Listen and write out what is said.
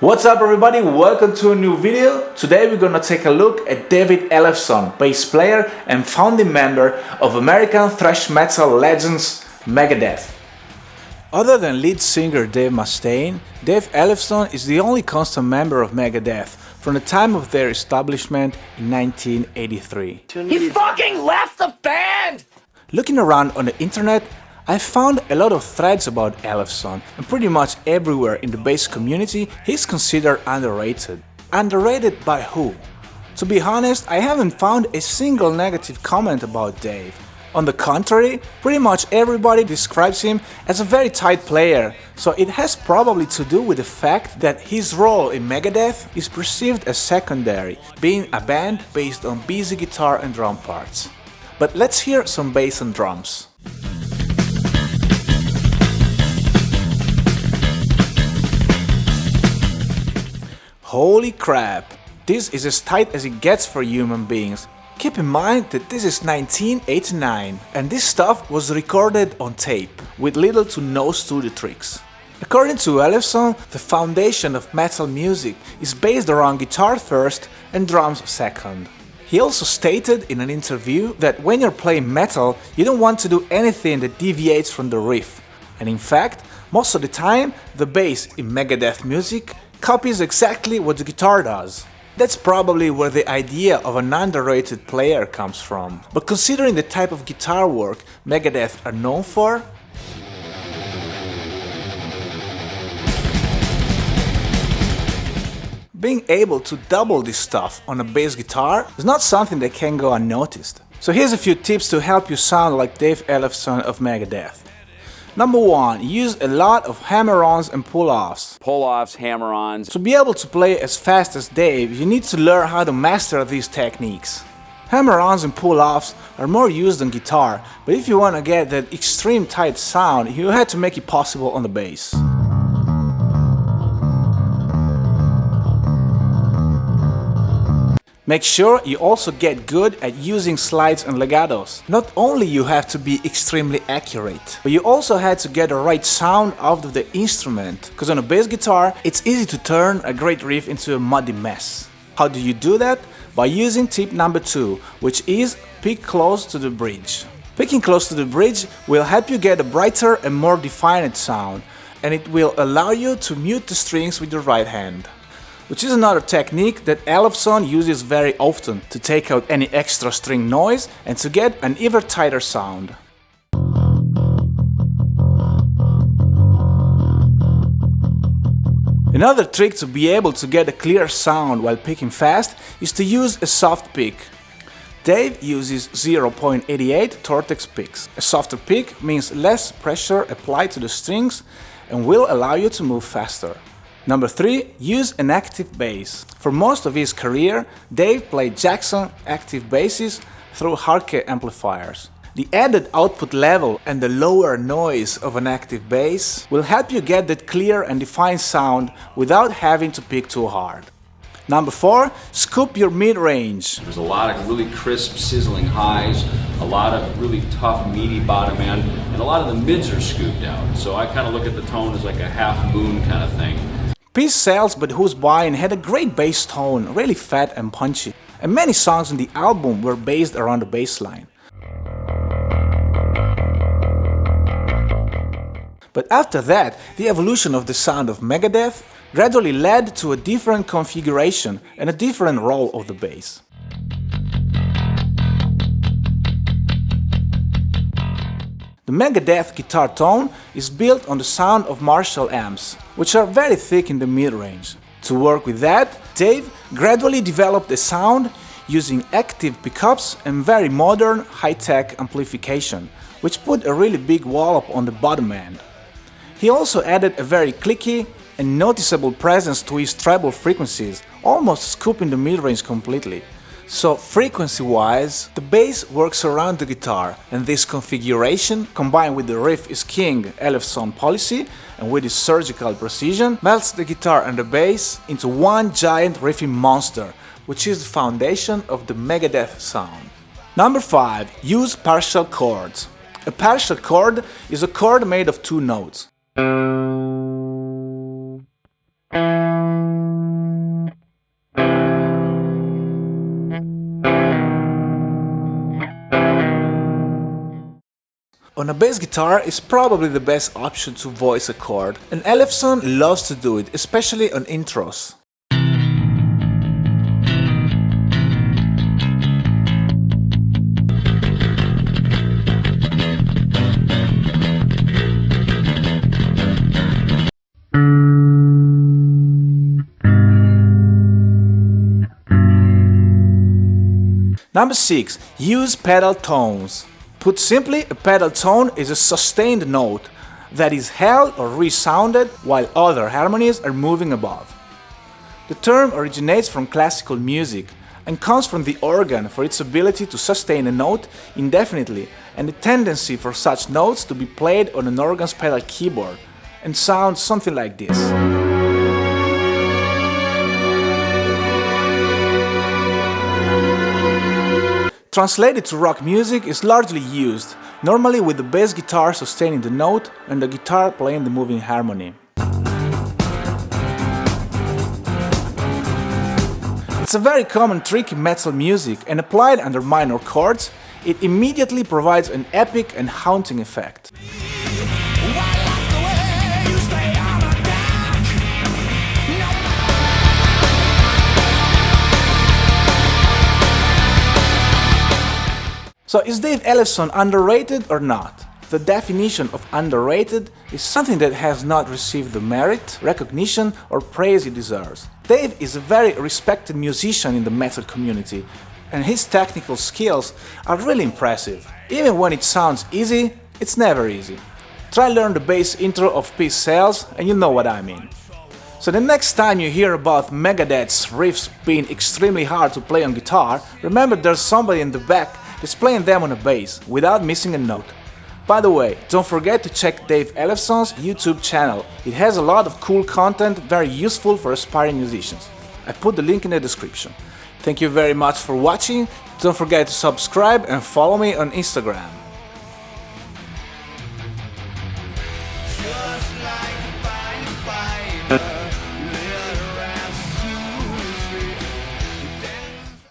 What's up everybody, welcome to a new video. Today we're gonna take a look at David Ellefson, bass player and founding member of American thrash metal legends Megadeth. Other than lead singer Dave Mustaine, Dave Ellefson is the only constant member of Megadeth from the time of their establishment in 1983. He fucking left the band! Looking around on the internet, I found a lot of threads about Ellefson, and pretty much everywhere in the bass community he's considered underrated. Underrated by who? To be honest, I haven't found a single negative comment about Dave. On the contrary, pretty much everybody describes him as a very tight player, so it has probably to do with the fact that his role in Megadeth is perceived as secondary, being a band based on busy guitar and drum parts. But let's hear some bass and drums. Holy crap! This is as tight as it gets for human beings. Keep in mind that this is 1989 and this stuff was recorded on tape, with little to no studio tricks. According to Ellefson, the foundation of metal music is based around guitar first and drums second. He also stated in an interview that when you're playing metal, you don't want to do anything that deviates from the riff. And in fact, most of the time, the bass in Megadeth music copies exactly what the guitar does. That's probably where the idea of an underrated player comes from. But considering the type of guitar work Megadeth are known for, being able to double this stuff on a bass guitar is not something that can go unnoticed. So here's a few tips to help you sound like Dave Ellefson of Megadeth. Number 1. Use a lot of hammer-ons and pull-offs. Pull-offs, hammer-ons. To be able to play as fast as Dave, you need to learn how to master these techniques. Hammer-ons and pull-offs are more used on guitar, but if you want to get that extreme tight sound, you had to make it possible on the bass. Make sure you also get good at using slides and legatos. Not only you have to be extremely accurate, but you also had to get the right sound out of the instrument, because on a bass guitar it's easy to turn a great riff into a muddy mess. How do you do that? By using tip number 2, which is pick close to the bridge. Picking close to the bridge will help you get a brighter and more defined sound, and it will allow you to mute the strings with your right hand. Which is another technique that Ellefson uses very often to take out any extra string noise and to get an even tighter sound. Another trick to be able to get a clear sound while picking fast is to use a soft pick. Dave uses 0.88 Tortex picks. A softer pick means less pressure applied to the strings and will allow you to move faster. Number 3. Use an active bass. For most of his career, Dave played Jackson active basses through Harke amplifiers. The added output level and the lower noise of an active bass will help you get that clear and defined sound without having to pick too hard. Number 4. Scoop your mid-range. There's a lot of really crisp, sizzling highs, a lot of really tough, meaty bottom end, and a lot of the mids are scooped out. So I kind of look at the tone as like a half moon kind of thing. Peace Sells But Who's Buying had a great bass tone, really fat and punchy, and many songs on the album were based around the bass line. But after that, the evolution of the sound of Megadeth gradually led to a different configuration and a different role of the bass. The Megadeth guitar tone is built on the sound of Marshall amps, which are very thick in the mid-range. To work with that, Dave gradually developed a sound using active pickups and very modern, high-tech amplification, which put a really big wallop on the bottom end. He also added a very clicky and noticeable presence to his treble frequencies, almost scooping the mid-range completely. So frequency-wise, the bass works around the guitar, and this configuration, combined with the riff is king Ellefson policy and with his surgical precision, melts the guitar and the bass into one giant riffing monster, which is the foundation of the Megadeth sound. Number 5. Use partial chords. A partial chord is a chord made of 2 notes. On a bass guitar is probably the best option to voice a chord, and Ellefson loves to do it, especially on intros. Number 6. Use pedal tones. Put simply, a pedal tone is a sustained note that is held or resounded while other harmonies are moving above. The term originates from classical music and comes from the organ for its ability to sustain a note indefinitely and the tendency for such notes to be played on an organ's pedal keyboard and sound something like this. Translated to rock music is largely used, normally with the bass guitar sustaining the note and the guitar playing the moving harmony. It's a very common trick in metal music, and applied under minor chords, it immediately provides an epic and haunting effect. So is Dave Ellefson underrated or not? The definition of underrated is something that has not received the merit, recognition or praise it deserves. Dave is a very respected musician in the metal community, and his technical skills are really impressive. Even when it sounds easy, it's never easy. Try learn the bass intro of Peace Sells and you know what I mean. So the next time you hear about Megadeth's riffs being extremely hard to play on guitar, remember there's somebody in the back that's playing them on a bass, without missing a note. By the way, don't forget to check Dave Ellefson's YouTube channel. It has a lot of cool content, very useful for aspiring musicians. I put the link in the description. Thank you very much for watching. Don't forget to subscribe and follow me on Instagram. Just like a fire.